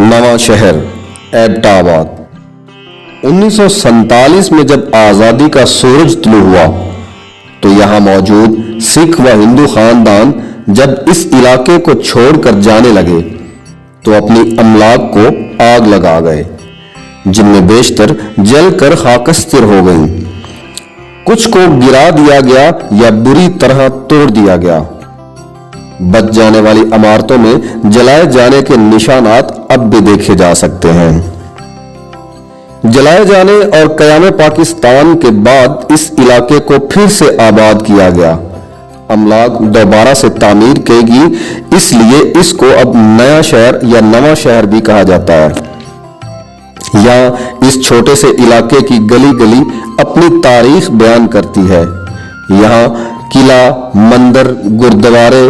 नवा शहर एबटा आबाद 1947 में जब आजादी का सूरज तुलू हुआ तो यहां मौजूद सिख व हिंदू खानदान जब इस इलाके को छोड़कर जाने लगे तो अपनी अमलाक को आग लगा गए, जिनमें बेशतर जलकर खाकस्तर हो गईं। कुछ को गिरा दिया गया या बुरी तरह तोड़ दिया गया। बच जाने वाली इमारतों में जलाए जाने के निशानात अब भी देखे जा सकते हैं। जलाए जाने और क़याम पाकिस्तान के बाद इस इलाके को फिर से आबाद किया गया। अमलाक दोबारा से तामीर करेगी, इसलिए इसको अब नया शहर या नवा शहर भी कहा जाता है। यहाँ इस छोटे से इलाके की गली गली अपनी तारीख बयान करती है। यहाँ किला, मंदिर, गुरुद्वारे,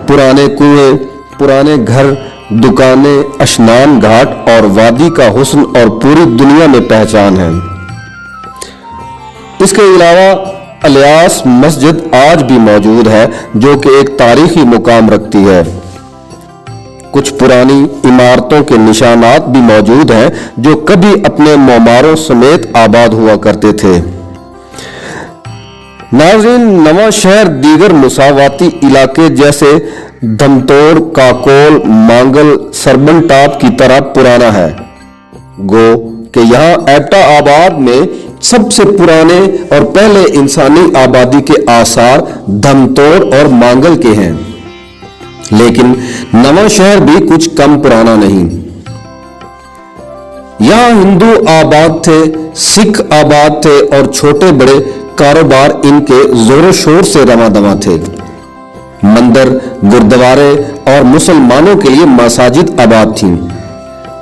पुराने कुएं, पुराने घर, दुकानें, स्नान घाट और वादी का हुस्न और पूरी दुनिया में पहचान है। इसके अलावा अलियास मस्जिद आज भी मौजूद है, जो कि एक तारीखी मुकाम रखती है। कुछ पुरानी इमारतों के निशानात भी मौजूद हैं, जो कभी अपने मोमारों समेत आबाद हुआ करते थे। नाज़रीन, नवा शहर दीगर मुसावाती इलाके जैसे धमतोड़, काकोल, मांगल, सरबन टाप की तरह पुराना है। गो कि यहाँ एबटा आबाद में सबसे पुराने और पहले इंसानी आबादी के आसार धमतोड़ और मांगल के हैं, लेकिन नवा शहर भी कुछ कम पुराना नहीं। यहाँ हिंदू आबाद थे, सिख आबाद थे और छोटे बड़े कारोबार इनके जोरों शोर से रवादवा थे। मंदिर, गुरुद्वारे और मुसलमानों के लिए मसाजिद आबाद थीं,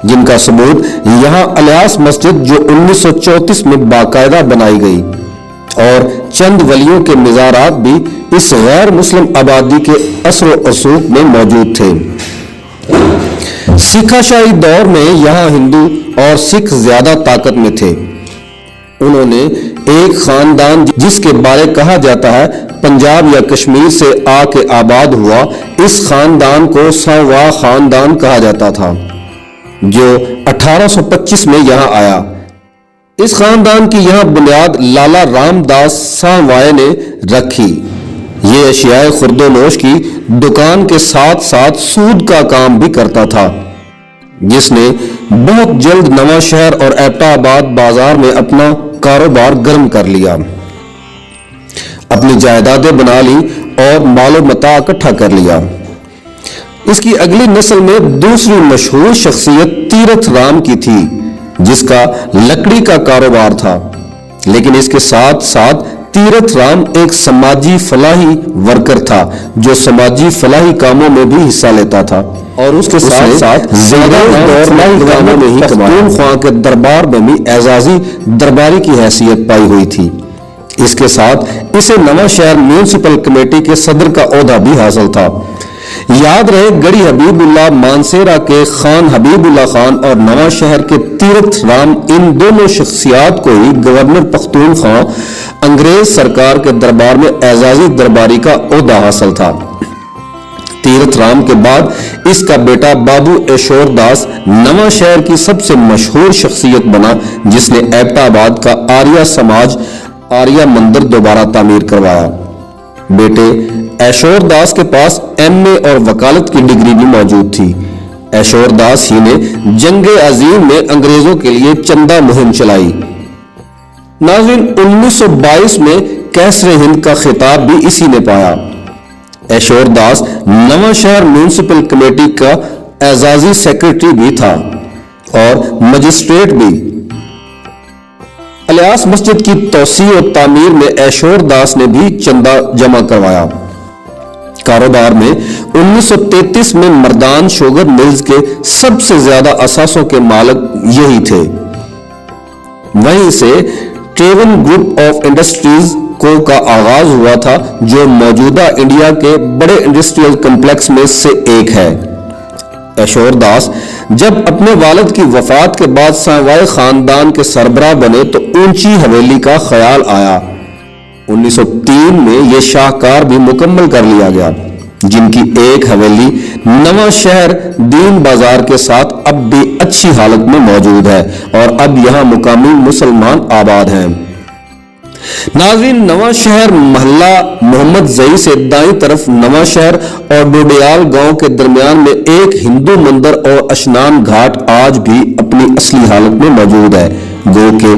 जिनका सबूत यहाँ अलियास मस्जिद जो 1934 में बाकायदा बनाई गई और चंद वलियों के मिज़ारात भी इस गैर मुस्लिम आबादी के असर रसूख में मौजूद थे। सिखाशाही दौर में यहाँ हिंदू और सिख ज्यादा ताकत में थे। उन्होंने एक खानदान जिसके बारे कहा जाता है पंजाब या कश्मीर से आके आबाद हुआ, इस खानदान को सांवा खानदान कहा जाता था, जो 1825 में यहाँ आया। इस खानदान की यहाँ बुनियाद लाला रामदास सांवाए ने रखी। ये अशियाए खुर्दोनोश की दुकान के साथ साथ सूद का काम भी करता था, जिसने बहुत जल्द नवा शहर और एबटा आबाद बाजार में अपना कारोबार गर्म कर लिया, अपनी जायदादें बना ली और मालो मता इकट्ठा कर लिया। इसकी अगली नस्ल में दूसरी मशहूर शख्सियत तीरथ राम की थी, जिसका लकड़ी का कारोबार था, लेकिन इसके साथ साथ तीरथ राम एक समाजी फलाही वर्कर था, जो समाजी फलाही कामों में भी हिस्सा लेता था और उसके साथ साथ कामों में ही पख्तूनख्वा के दरबार में भी एजाजी दरबारी की हैसियत पाई हुई थी। इसके साथ इसे नवा शहर म्यूनिसिपल कमेटी के सदर का ओहदा भी हासिल था। याद रहे, गढ़ी हबीबुल्लाह मानसेरा के खान हबीबुल्लाह खान और नवा शहर के तीरथ राम, इन दोनों शख्सियात को ही गवर्नर पख्तूनख्वा अंग्रेज सरकार के दरबार में एजाजी दरबारी का ओहदा हासिल था। तीरथ राम के बाद इसका बेटा बाबू ऐशोर दास नवा शहर की सबसे मशहूर शख्सियत बना, जिसने एबटा आबाद का आर्या समाज आर्या मंदिर दोबारा तामीर करवाया। बेटे ऐशोर दास के पास एमए और वकालत की डिग्री भी मौजूद थी। ऐशोर दास ही ने जंगे अजीम में अंग्रेजों के लिए चंदा मुहिम चलाई। नाज़रीन, 1922 में कैसरे हिंद का खिताब भी इसी ने पाया। ऐशोर दास नवा शहर म्यूनिसिपल कमेटी का एजाजी सेक्रेटरी भी था और मजिस्ट्रेट भी। अलियास मस्जिद की तोसी और तामीर में ऐशोर दास ने भी चंदा जमा करवाया। कारोबार में 1933 में मर्दान शुगर मिल्स के सबसे ज्यादा असासों के मालिक यही थे। वहीं से ट्रेवन ग्रुप ऑफ इंडस्ट्रीज को का आगाज हुआ था, जो मौजूदा इंडिया के बड़े इंडस्ट्रियल कॉम्प्लेक्स में से एक है। ऐशोर दास जब अपने वालिद की वफात के बाद सांवाए खानदान के सरबराह बने तो ऊंची हवेली का ख्याल आया। 1903 में यह शाहकार भी मुकम्मल कर लिया गया। जिनकी एक हवेली नवा शहर दीन बाजार के साथ अब भी अच्छी हालत में मौजूद है और अब यहां मुकामी मुसलमान आबाद हैं। नाज़रीन, नवा शहर मोहल्ला मोहम्मद जई से दाईं तरफ नवा शहर और डोडियाल गांव के दरमियान में एक हिंदू मंदिर और स्नान घाट आज भी अपनी असली हालत में मौजूद है। गो के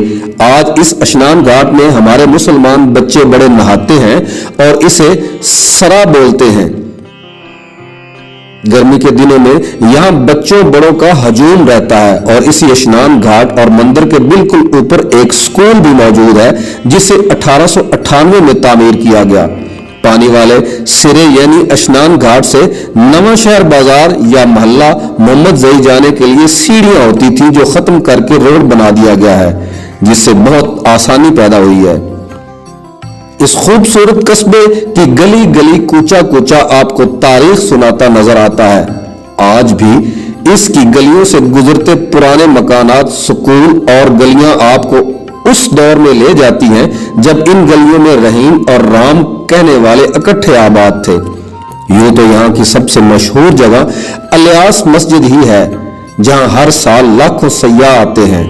आज इस स्नान घाट में हमारे मुसलमान बच्चे बड़े नहाते हैं और इसे सरा बोलते हैं। गर्मी के दिनों में यहां बच्चों बड़ों का हजूम रहता है और इसी स्नान घाट और मंदिर के बिल्कुल ऊपर एक स्कूल भी मौजूद है जिसे 1898 में तामीर किया गया। पानी वाले सिरे यानी स्नान घाट से नवा शहर बाजार या मोहल्ला मोहम्मद जई जाने के लिए सीढ़ियां होती थी जो खत्म करके रोड बना दिया गया है, जिससे बहुत आसानी पैदा हुई है। इस खूबसूरत कस्बे की गली गली कूचा कूचा आपको तारीख सुनाता नजर आता है। आज भी इसकी गलियों से गुजरते पुराने मकानात, स्कूल और गलियां आपको उस दौर में ले जाती हैं जब इन गलियों में रहीम और राम कहने वाले इकट्ठे आबाद थे। यूं तो यहाँ की सबसे मशहूर जगह अलियास मस्जिद ही है जहां हर साल लाखों सयाह आते हैं।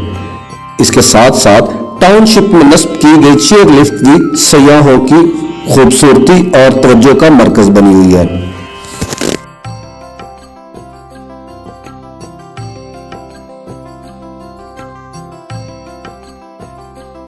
इसके साथ साथ टाउनशिप में नस्ब की गई चेयर लिफ्ट भी सयाहों की खूबसूरती और तवज्जो का मरकज बनी हुई है।